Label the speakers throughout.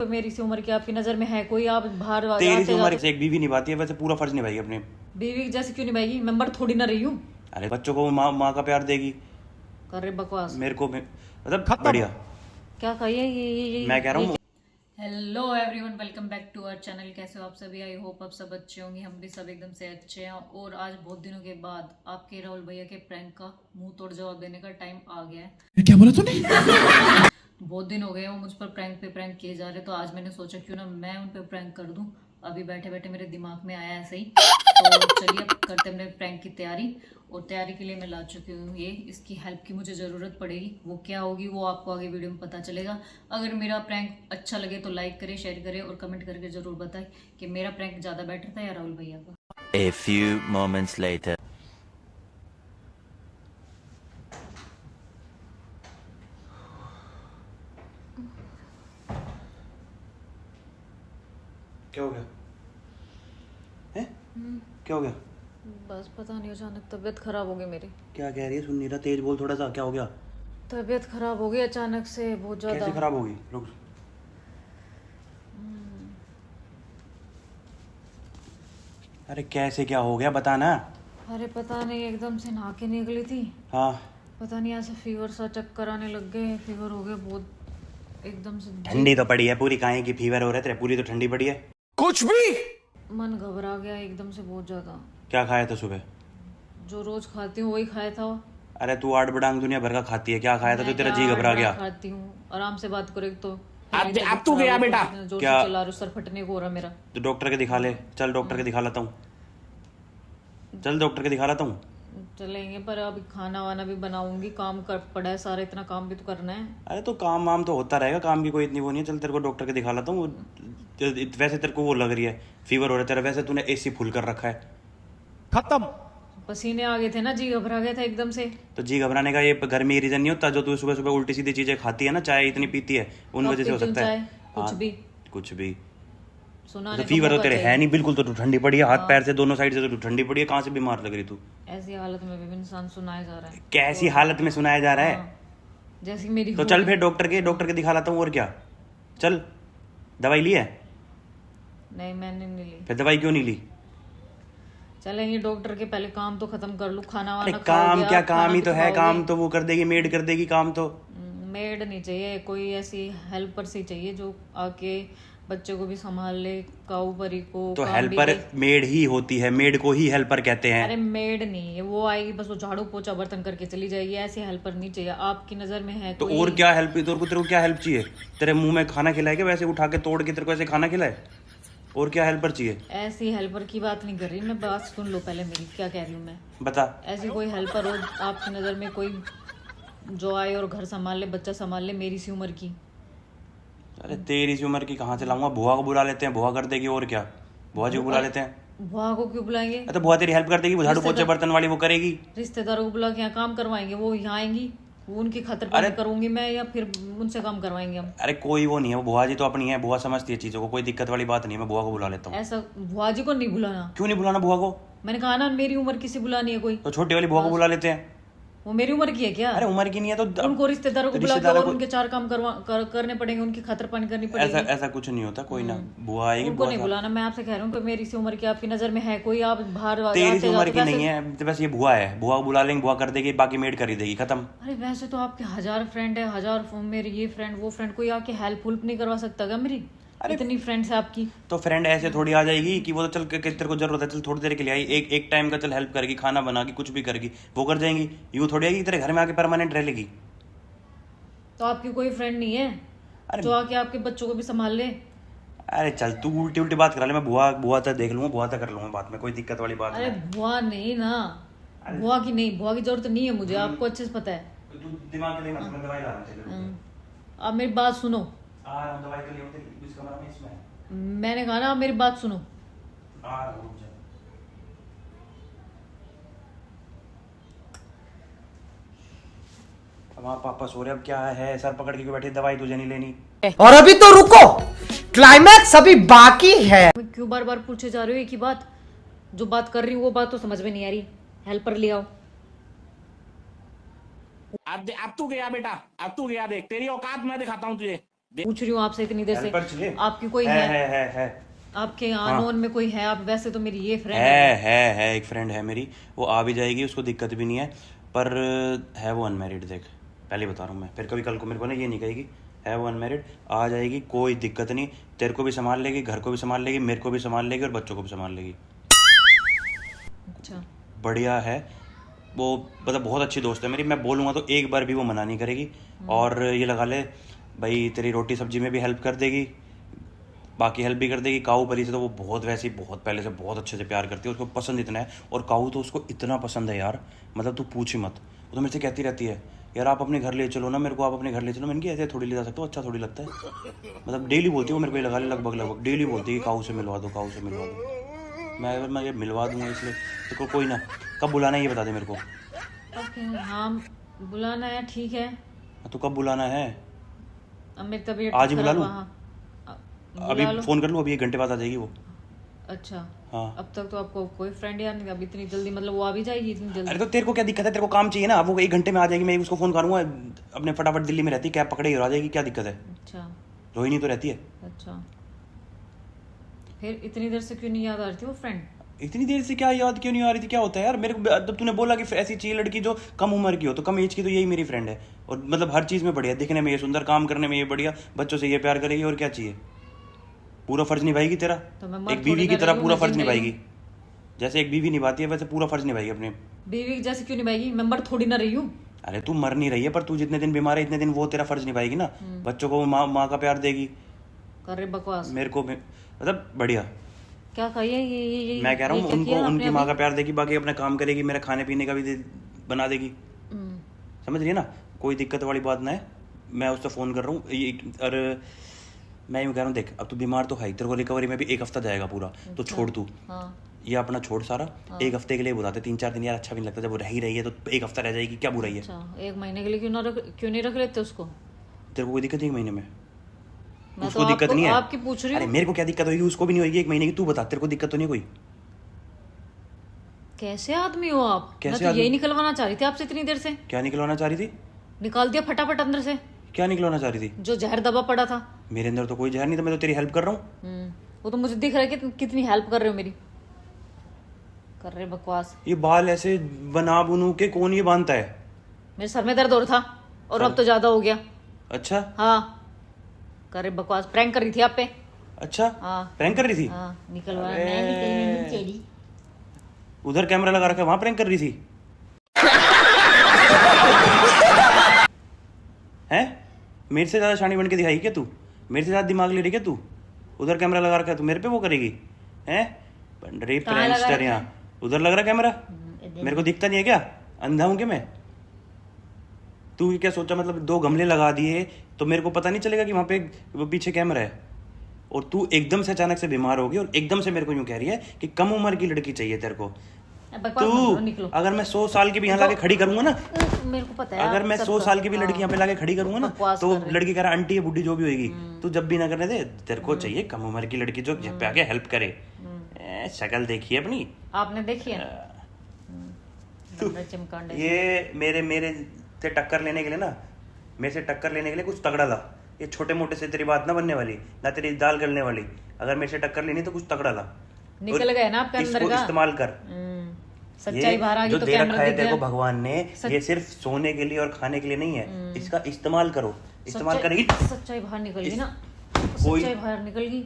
Speaker 1: तो मेरी सी उम्र की आपकी नजर में है कोई? आप बाहर
Speaker 2: तेरी सी उम्र से एक बीवी निभाती है, वैसे पूरा फर्ज निभाएगी अपने।
Speaker 1: बीवी जैसे क्यों निभाएगी? मेंबर थोड़ी ना रही हूँ।
Speaker 2: अरे बच्चों को माँ का प्यार देगी।
Speaker 1: कर रहे बकवास।
Speaker 2: मेरे को मतलब बढ़िया।
Speaker 1: क्या कहिए ये
Speaker 2: मैं कह रहा हूँ।
Speaker 1: Hello everyone, welcome back to our channel. कैसे हो आप सभी? आई होप आप सब अच्छे होंगे। हम भी सब एकदम से अच्छे हैं। और आज बहुत दिनों के बाद आपके राहुल भैया के प्रैंक का मुंह तोड़ जवाब देने का टाइम आ गया है।
Speaker 3: क्या बोला तूने?
Speaker 1: बहुत दिन हो गए वो मुझ पर प्रैंक पे प्रैंक किए जा रहे, तो आज मैंने सोचा क्यों ना मैं उन पे प्रैंक कर दूं। अभी बैठे बैठे मेरे दिमाग में आया ऐसे ही, तो चलिए अब करते हैं अपने प्रैंक की तैयारी। और तैयारी के लिए मैं ला चुकी हूँ ये, इसकी हेल्प की मुझे ज़रूरत पड़ेगी। वो क्या होगी वो आपको आगे वीडियो में पता चलेगा। अगर मेरा प्रैंक अच्छा लगे तो लाइक करें, शेयर करें और कमेंट करके ज़रूर बताएं कि मेरा प्रैंक ज़्यादा बेटर था या राहुल भैया का।
Speaker 4: A few moments later.
Speaker 2: क्या हो गया है? क्या हो गया?
Speaker 1: बस पता नहीं, अचानक तबीयत खराब हो गई मेरी।
Speaker 2: क्या कह रही है? सुन नहीं रहा, तेज बोल थोड़ा सा। क्या हो गया?
Speaker 1: तबीयत खराब हो गई अचानक से, बहुत ज़्यादा।
Speaker 2: कैसे खराब होगी? रुक। अरे कैसे क्या हो गया बता ना।
Speaker 1: अरे पता नहीं, एकदम से नहा के निकली थी।
Speaker 2: हाँ,
Speaker 1: पता नहीं ऐसे फीवर सा, चक्कर आने लग गए, फीवर हो गया बहुत एकदम से।
Speaker 2: ठंडी तो पड़ी है पूरी। काहे की फीवर हो रहा है तेरे? पूरी तो ठंडी पड़ी है।
Speaker 3: कुछ भी।
Speaker 1: मन घबरा गया एकदम से बहुत ज्यादा।
Speaker 2: क्या खाया था सुबह?
Speaker 1: जो रोज खाती हूँ वही खाया था।
Speaker 2: अरे तू आठ बडांग दुनिया भर का खाती है, क्या खाया था जो तेरा जी घबरा गया?
Speaker 1: खाती हूँ, आराम से बात करो। एक तो
Speaker 3: अब तू गया बेटा।
Speaker 1: जोर
Speaker 2: क्या?
Speaker 1: से चला रहा, सर फटने को हो रहा मेरा।
Speaker 2: तो डॉक्टर के दिखा ले। चल डॉक्टर के दिखा लाता हूँ। चल डॉक्टर के दिखा लाता हूँ।
Speaker 1: चलेंगे, पर अभी खाना वाना भी बनाऊंगी, काम कर पड़ा है सारा, इतना काम भी तो करना है।
Speaker 2: अरे तो काम वाम तो होता रहेगा, काम की कोई इतनी वो नहीं है। चल तेरे को डॉक्टर के दिखा लाता हूँ। वैसे तेरे को वो लग रही है, फीवर हो रहा है तेरा। वैसे तूने एसी फुल कर रखा है।
Speaker 3: खत्म।
Speaker 1: पसीने आ गए थे ना, जी घबरा गया था एकदम से।
Speaker 2: तो जी घबराने का ये गर्मी रीजन नहीं होता। जो तू सुबह सुबह उल्टी सीधी चीजें खाती है ना, चाय इतनी पीती है, उन वजह से हो सकता है।
Speaker 1: कुछ भी
Speaker 2: कुछ भी।
Speaker 1: सुना
Speaker 2: तो फीवर तो तेरे है नहीं बिल्कुल, तो तू ठंडी पड़ी है। हाथ पैर से दोनों साइड से तो तू ठंडी पड़ी है। कहाँ से बीमार लग रही तू?
Speaker 1: ऐसी हालत में भी इंसान सुनाया जा रहा है।
Speaker 2: कैसी हालत में सुनाया जा रहा है?
Speaker 1: जैसी मेरी
Speaker 2: तो चल फिर डॉक्टर के दिखा लाता हूँ। और क्या? चल। दवाई ली है?
Speaker 1: नहीं मैंने नहीं ली।
Speaker 2: फिर दवाई क्यों नहीं ली?
Speaker 1: चलेंगे डॉक्टर के, पहले काम तो खत्म कर लूं। खाना
Speaker 2: अरे
Speaker 1: वाना
Speaker 2: काम क्या, काम ही तो है। काम तो वो कर देगी, मेड कर देगी काम तो।
Speaker 1: मेड नहीं चाहिए, कोई ऐसी हेल्पर सी चाहिए जो आके बच्चे को भी संभाल ले, काऊ परी को।
Speaker 2: तो
Speaker 1: काम
Speaker 2: हेल्पर
Speaker 1: भी ले।
Speaker 2: मेड ही होती है, मेड को ही हेल्पर कहते हैं।
Speaker 1: अरे मेड नहीं है, वो आएगी बस, वो झाड़ू पोछा बर्तन करके चली जाएगी। ऐसी हेल्पर नहीं चाहिए। आपकी नजर में है
Speaker 2: तो
Speaker 1: कोई?
Speaker 2: और क्या हेल्प? तेरे को क्या हेल्प चाहिए? तेरे मुंह में खाना खिलाए क्या? वैसे उठा के तोड़ के तेरे को ऐसे खाना खिलाए? और क्या हेल्पर चाहिए?
Speaker 1: ऐसी हेल्पर की बात नहीं कर रही मैं, बात सुन लो पहले मेरी, क्या कह रही हूँ मैं।
Speaker 2: बता।
Speaker 1: ऐसी कोई हेल्पर हो आपकी नज़र में, कोई जो आए और घर संभाल ले, बच्चा संभाल ले, मेरी सी उम्र की।
Speaker 2: अरे तेरी सी उम्र की कहाँ से लाऊंगा? बुआ को बुला लेते हैं, बुआ कर देगी। और क्या? बुआ जी को बुला लेते हैं।
Speaker 1: बुआ को क्यों बुलाएंगे?
Speaker 2: अरे तो बुआ तेरी हेल्प कर देगी, वो झाड़ू पोछे बर्तन वाली वो करेगी।
Speaker 1: रिश्तेदारों को बुला के यहाँ काम करवाएंगे, वो यहाँ आएंगी, वो उनकी खातिर पानी करूंगी मैं, या फिर उनसे काम करवाएंगे हम?
Speaker 2: अरे कोई वो नहीं है, वो बुआ जी तो अपनी है। बुआ समझती है चीजों को, कोई दिक्कत वाली बात नहीं है। मैं बुआ को बुला लेता हूँ।
Speaker 1: ऐसा बुआ जी को नहीं बुलाना।
Speaker 2: क्यों नहीं बुलाना बुआ को?
Speaker 1: मैंने कहा ना मेरी उम्र किसी बुलानी है कोई।
Speaker 2: तो छोटी वाली बुआ को बुला लेते हैं।
Speaker 1: वो मेरी उम्र की है क्या?
Speaker 2: अरे उम्र की नहीं है तो
Speaker 1: उनको रिश्तेदारों को बुला के और उनके चार काम करने पड़ेंगे, उनकी खातिर पानी करनी पड़ेगी।
Speaker 2: ऐसा कुछ नहीं होता। कोई ना, बुआ आएगी।
Speaker 1: उनको नहीं बुलाना। मैं आपसे कह रहा हूँ कि मेरी सी उम्र की आपकी नजर में है कोई? आप बाहर
Speaker 2: तेरी सी उम्र की नहीं है, तो बस ये बुआ है। बुआ को बुला लेंगे, बुआ कर देगी, बाकी मेड कर ही देगी, खत्म।
Speaker 1: अरे वैसे तो आपके 1000 फ्रेंड है, 1000 मेरे ये फ्रेंड वो फ्रेंड, कोई आके हेल्प नहीं करवा सकता क्या मेरी? इतनी फ्रेंड्स है आपकी।
Speaker 2: तो फ्रेंड ऐसे थोड़ी आ जाएगी कि वो तो चल तेरे को जरूरत है, चल थोड़ी देर के लिए आई, एक टाइम का चल हेल्प करेगी, खाना बनागी, कुछ भी करेगी, वो कर जाएंगी। यूं थोड़ी आएगी तेरे घर में आके परमानेंट रह लेगी।
Speaker 1: तो आपकी कोई फ्रेंड नहीं है जो आके आपके बच्चों को भी संभाल ले?
Speaker 2: अरे चल तू उल्टी उल्टी बात करा ले। मैं बुआ तक देख लूंगा, बुआ तक कर लूंगा बात में, कोई दिक्कत वाली बात
Speaker 1: अरे
Speaker 2: नहीं।
Speaker 1: बुआ नहीं ना, बुआ की नहीं, बुआ की जरूरत नहीं है मुझे, आपको अच्छे से पता है।
Speaker 2: तू दिमाग के लिए मत, मैं दवाई ला रहा हूं।
Speaker 1: आप मेरी बात सुनो।
Speaker 2: आ रहा हूं, दवाई के लिए इस कमरा में इसमें।
Speaker 1: मैंने कहा ना आप मेरी बात सुनो।
Speaker 2: आ रहा हूं, रुक जा। अब वहाँ पापा सो रहे, अब क्या है? सर पकड़ के क्यों बैठे? दवाई तुझे नहीं लेनी?
Speaker 3: और अभी तो रुको, क्लाइमैक्स अभी बाकी है।
Speaker 1: क्यों बार बार पूछे जा रहे हो एक ही बात? जो बात कर रही हूँ वो बात तो समझ में नहीं आ रही। हेल्पर ले आओ।
Speaker 3: अब तू गया बेटा, अब तू गया। देख तेरी औकात मैं दिखाता हूँ तुझे।
Speaker 1: पूछ रही हूँ आपसे इतनी देर से,
Speaker 2: हेल्पर चाहिए?
Speaker 1: आपकी कोई
Speaker 2: है
Speaker 1: आपके अनोन में कोई है? आप वैसे तो मेरी ये फ्रेंड
Speaker 2: है एक फ्रेंड है मेरी, वो आ भी जाएगी, उसको दिक्कत भी नहीं है, पर है वो अनमैरिड। देख पहले बता रहा हूँ मैं, फिर कभी कल को मेरे को ना ये नहीं कहेगी। है वो अनमैरिड, आ जाएगी, कोई दिक्कत नहीं, तेरे को भी संभाल लेगी, घर को भी संभाल लेगी, मेरे को भी संभाल लेगी और बच्चों को भी संभाल लेगी।
Speaker 1: अच्छा,
Speaker 2: बढ़िया है वो, मतलब बहुत अच्छी दोस्त है मेरी। मैं बोलूँगा तो एक बार भी वो मना नहीं करेगी। और ये लगा ले भाई, तेरी रोटी सब्जी में भी हेल्प कर देगी, बाकी हेल्प भी कर देगी। काऊ परी से तो वो बहुत वैसे ही बहुत पहले से बहुत अच्छे से प्यार करती है, उसको पसंद इतना है। और काऊ तो उसको इतना पसंद है यार, मतलब तू पूछ ही मत। वो तो मेरे से कहती रहती है यार आप अपने घर ले चलो ना मेरे को, आप अपने घर ले चलो। मैंने कहा ऐसे थोड़ी ले जा सकते हो, अच्छा थोड़ी लगता है। मतलब डेली बोलती है वो मेरे को, ये लगा ले लगभग डेली बोलती है कि काऊ से मिलवा दो, काऊ से मिलवा दो। मैं ये मिलवा दूंगा, इसलिए तो कोई ना, कब बुलाना है ये बता दे मेरे को।
Speaker 1: ओके, हाँ बुलाना है, ठीक है।
Speaker 2: तो कब बुलाना है?
Speaker 1: अब मेरी तबीयत
Speaker 2: आज ही बुला
Speaker 1: खराब,
Speaker 2: लूं?
Speaker 1: हाँ,
Speaker 2: अभी
Speaker 1: बुला लो।
Speaker 2: फ़ोन कर लूँ? अभी 1 घंटे बाद आ जाएगी वो।
Speaker 1: अच्छा,
Speaker 2: हाँ।
Speaker 1: अब तक तो आपको कोई फ्रेंड यार नहीं, अब इतनी जल्दी मतलब वो आ भी जाएगी इतनी जल्दी?
Speaker 2: अरे तो तेरे को क्या दिक्कत है, तेरे को काम चाहिए ना, वो 1 घंटे में आ जाएगी, मैं उसको फ़ोन करूँगा, अपने फटाफट दिल्ली में रहती है, कैब पकड़ेगी और आ जाएगी, क्या दिक्कत है?
Speaker 1: अच्छा
Speaker 2: रोहिणी तो रहती है।
Speaker 1: अच्छा, फिर इतनी देर से क्यों नहीं याद आ रही थी वो फ्रेंड?
Speaker 2: इतनी देर से क्या याद क्यों नहीं आ रही थी, क्या होता है यार? मेरे को जब तूने बोला कि ऐसी चाहिए लड़की जो कम उम्र की हो, तो कम एज की तो यही मेरी फ्रेंड है। और मतलब हर चीज़ में बढ़िया, दिखने में ये सुंदर, काम करने में ये बढ़िया, बच्चों से ये प्यार करेगी, और क्या चाहिए? पूरा फर्ज निभाएगी तेरा,
Speaker 1: तो मैं मर
Speaker 2: एक बीवी
Speaker 1: थोड़ी
Speaker 2: की
Speaker 1: ना
Speaker 2: तरह
Speaker 1: रही हूँ,
Speaker 2: पूरा
Speaker 1: मैं
Speaker 2: फर्ज
Speaker 1: जिंदा ही
Speaker 2: निभाएगी। जैसे एक बीवी निभाती है वैसे पूरा फर्ज निभाएगी अपने।
Speaker 1: बीवी जैसे क्यों निभाएगी? मैं मर थोड़ी ना रही हूँ।
Speaker 2: अरे तू मर नहीं रही है, पर तू जितने दिन बीमार है इतने दिन वो तेरा फर्ज निभाएगी ना। बच्चों को माँ का प्यार देगी,
Speaker 1: कर रहे बकवास।
Speaker 2: मेरे को मतलब बढ़िया।
Speaker 1: क्या कहिए ये
Speaker 2: मैं कह रहा
Speaker 1: ये
Speaker 2: हूँ
Speaker 1: क्या
Speaker 2: उनको,
Speaker 1: किया आपने
Speaker 2: उनकी माँ
Speaker 1: अभी?
Speaker 2: का प्यार देगी, बाकी अपना काम करेगी, मेरा खाने पीने का भी बना देगी।
Speaker 1: हम्म,
Speaker 2: समझ रही है ना, कोई दिक्कत वाली बात ना है। मैं उससे फ़ोन कर रहा हूँ, और मैं यूँ कह रहा हूँ, देख अब तू बीमार तो है, तेरे को रिकवरी में भी 1 हफ्ता जाएगा पूरा, तो छोड़ तू
Speaker 1: हाँ
Speaker 2: ये अपना, छोड़ सारा। 1 हफ्ते के लिए बुलाते, 3-4 दिन यार अच्छा भी नहीं लगता, जब वो रह ही रही है तो 1 हफ्ता रह जाएगी, क्या बुराई है?
Speaker 1: अच्छा, 1 महीने के लिए क्यों नहीं रख लेते उसको?
Speaker 2: तेरे को कोई दिक्कत नहीं 1 महीने में?
Speaker 1: मैं
Speaker 2: उसको
Speaker 1: तो
Speaker 2: दिक्कत नहीं है?
Speaker 1: आपकी पूछ रही
Speaker 2: अरे
Speaker 1: हूँ।
Speaker 2: मेरे को क्या दिक्कत होगी, उसको भी नहीं होगी 1 महीने की। तू बता, तेरे को दिक्कत तो नहीं है कोई?
Speaker 1: कैसे आदमी हो आप? मैं
Speaker 2: कैसे
Speaker 1: तो
Speaker 2: आदमी?
Speaker 1: यही निकलवाना चाह रही थी आपसे इतनी देर से।
Speaker 2: क्या निकलवाना चाह रही थी?
Speaker 1: निकाल दिया फटाफट अंदर से,
Speaker 2: क्या निकलवाना चाह रही थी?
Speaker 1: जो जहर दबा पड़ा था।
Speaker 2: मेरे अंदर तो कोई जहर नहीं था, मैं तो तेरी हेल्प कर रहा हूँ।
Speaker 1: वो तो मुझे दिख रहा है कि तुम कितनी हेल्प कर रहे हो मेरी। कर रहे बकवास।
Speaker 2: ये बाल ऐसे बना बुनू के कौन ये बांधता है?
Speaker 1: मेरे सर में दर्द हो रहा था और अब तो ज्यादा हो गया।
Speaker 2: अच्छा
Speaker 1: हाँ, कर रहे बकवास। प्रैंक कर रही थी आप पे।
Speaker 2: अच्छा,
Speaker 1: हाँ
Speaker 2: प्रैंक कर रही थी?
Speaker 1: हाँ, निकलवा मैं निकलनी तेरी।
Speaker 2: उधर कैमरा लगा रखा है, वहां प्रैंक कर रही थी? हैं? मेरे से ज्यादा शानी बन के दिखाई क्या तू? मेरे से ज्यादा दिमाग ले रही क्या तू? उधर कैमरा लगा रखा है, तू मेरे पे वो करेगी? हैं? बन रही
Speaker 1: कहाँ लगा
Speaker 2: प्रैंकस्टर
Speaker 1: रखा
Speaker 2: यहाँ। उधर लग रहा कैमरा, मेरे को दिखता नहीं है क्या? अंधा हूं क्या मैं? तू क्या सोचा, मतलब 2 गमले लगा दिए तो मेरे को पता नहीं चलेगा कि वहां पे वो पीछे कैमरा है? और तू एकदम से अचानक से बीमार होगी और एकदम से मेरे को यूं कह रही है कि कम उम्र की लड़की चाहिए तेरे को।
Speaker 1: बकवास मत करो,
Speaker 2: तू
Speaker 1: निकलो।
Speaker 2: अगर मैं 100 साल की भी यहाँ लाके खड़ी करूंगा ना,
Speaker 1: मेरे को पता है
Speaker 2: अगर
Speaker 1: आप
Speaker 2: मैं
Speaker 1: सब
Speaker 2: 100 साल की भी
Speaker 1: हाँ।
Speaker 2: लड़की यहाँ पे लाके खड़ी करूंगा ना,
Speaker 1: बकवास
Speaker 2: तो
Speaker 1: कर रहे।
Speaker 2: लड़की कह रहा आंटी है बुढ़ी जो भी होगी, तू जब भी ना करने दे, तेरे को चाहिए कम उम्र की लड़की जो पे आके हेल्प करे। शक्ल देखिए अपनी।
Speaker 1: आपने देखी है? चिमकांडे।
Speaker 2: ये मेरे से टक्कर लेने के लिए ना, मेरे से टक्कर लेने के लिए कुछ तगड़ा ला। ये छोटे मोटे से तेरी बात ना बनने वाली, ना तेरी दाल गलने वाली। अगर मेरे से टक्कर लेनी तो कुछ तगड़ा ला।
Speaker 1: निकल
Speaker 2: और
Speaker 1: गए ना आपके अंदर
Speaker 2: इसको
Speaker 1: का
Speaker 2: इस्तेमाल कर।
Speaker 1: सच्चाई बाहर आ गई
Speaker 2: जो
Speaker 1: तो
Speaker 2: दे
Speaker 1: कैमरा
Speaker 2: रखा है
Speaker 1: दिख
Speaker 2: तेरे को
Speaker 1: गया।
Speaker 2: भगवान ने, ये सिर्फ सोने के लिए और खाने के लिए नहीं है। इसका इस्तेमाल करो, इस्तेमाल करेगी
Speaker 1: सच्चाई बाहर निकल गई ना,
Speaker 2: कोई-
Speaker 1: सच्चाई बाहर निकल गई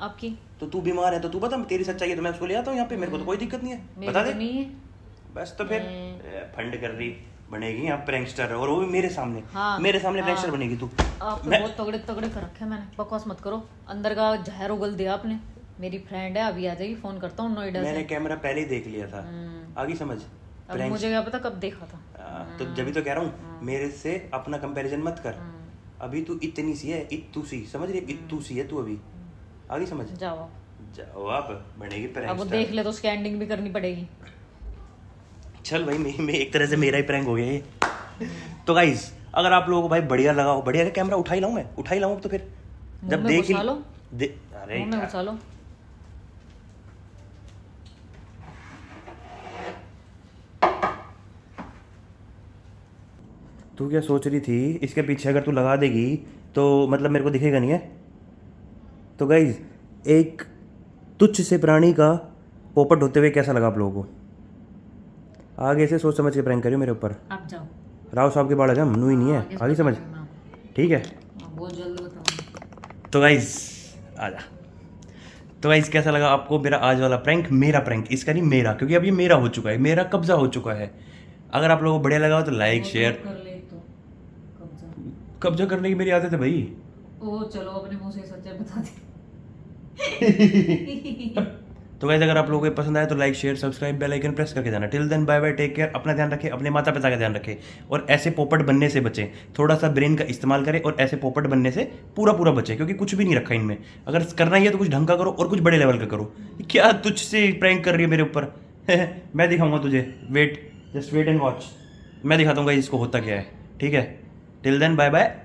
Speaker 1: आपकी।
Speaker 2: तो तू बीमार है तो तू बता, तेरी सच्चाई है तो मैं उसको ले आता हूँ यहाँ पे, मेरे को तो कोई दिक्कत नहीं है,
Speaker 1: मेरी
Speaker 2: बता
Speaker 1: तो
Speaker 2: दे।
Speaker 1: नहीं है।
Speaker 2: बस तो फिर फंड कर रही बनेगी यहाँ प्रैंकस्टर, और वो भी मेरे सामने।
Speaker 1: हाँ,
Speaker 2: मेरे सामने
Speaker 1: हाँ।
Speaker 2: प्रैंकस्टर बनेगी तू।
Speaker 1: आपने
Speaker 2: मैं-
Speaker 1: बहुत तगड़े तगड़े कर रखे हैं मैंने। बकवास मत करो, अंदर का जहर उगल दिया आपने। मेरी फ्रेंड है, अभी आ जाएगी, फोन करता हूँ नोएडा
Speaker 2: मैंने
Speaker 1: से।
Speaker 2: कैमरा पहले ही देख लिया था, आगे समझ।
Speaker 1: अब मुझे क्या पता कब देखा था।
Speaker 2: तो जब भी तो कह रहा हूँ, मेरे से अपना कंपैरिजन मत कर। अभी तू इतनी सी है, इत्तू सी, समझ रही है? इत्तू सी है तू अभी, आगे समझ।
Speaker 1: जाओ
Speaker 2: जाओ आप, बनेगी
Speaker 1: अब वो
Speaker 2: प्रैंकस्टर।
Speaker 1: देख ले तो उसकी एंडिंग भी करनी पड़ेगी।
Speaker 2: चल भाई, मैं एक तरह से मेरा ही प्रैंक हो गया ये। तो गाइस, अगर आप लोगों को भाई बढ़िया लगा हो, बढ़िया का कैमरा उठा ही लाऊं मैं, उठा ही लाऊं तो फिर जब
Speaker 1: मुंह में
Speaker 2: देख ही
Speaker 1: घुसा लो।
Speaker 2: अरे
Speaker 1: मुंह में घुसा लो।
Speaker 2: तू क्या सोच रही थी, इसके पीछे अगर तू लगा देगी तो मतलब मेरे को दिखेगा नहीं है। तो गाइज एक तुच्छ से प्राणी का पोपट होते हुए कैसा लगा आप लोगों को? आगे से सोच समझ के प्रैंक करियो मेरे ऊपर।
Speaker 1: आप जाओ।
Speaker 2: राव साहब के बाल है, मनु ही नहीं है,
Speaker 1: आगे
Speaker 2: आगे समझ,
Speaker 1: बताऊंगी मैं आपको।
Speaker 2: ठीक है।
Speaker 1: बहुत जल्द बताऊंगी।
Speaker 2: तो गाइज आजा। तो गाइज कैसा लगा आपको मेरा आज वाला प्रैंक? मेरा प्रैंक, इसका नहीं मेरा, क्योंकि अब ये मेरा हो चुका है, मेरा कब्जा हो चुका है। अगर आप लोगों को बढ़िया लगा हो तो लाइक
Speaker 1: वो
Speaker 2: शेयर।
Speaker 1: कर ले तो कब्जा।
Speaker 2: कब्जा करने की मेरी आदत है भाई।
Speaker 1: ओ चलो अपने मुंह से सच्चाई बता दी।
Speaker 2: तो गाइज अगर आप लोगों को ये पसंद आया तो like share subscribe bell icon press करके जाना। Till then bye bye, take care, अपना ध्यान रखें, अपने माता पिता का ध्यान रखें और ऐसे पोपट बनने से बचें। थोड़ा सा ब्रेन का इस्तेमाल करें और ऐसे पोपट बनने से पूरा पूरा बचें, क्योंकि कुछ भी नहीं रखा इनमें। अगर करना ही है तो कुछ ढंग का करो और कुछ बड़े लेवल का करो। क्या तुझसे प्रैंक कर रही है मेरे ऊपर? मैं दिखाऊंगा तुझे, wait, just wait and watch. मैं दिखाता हूँ गाइस इसको होता क्या है, ठीक है। Till then bye bye.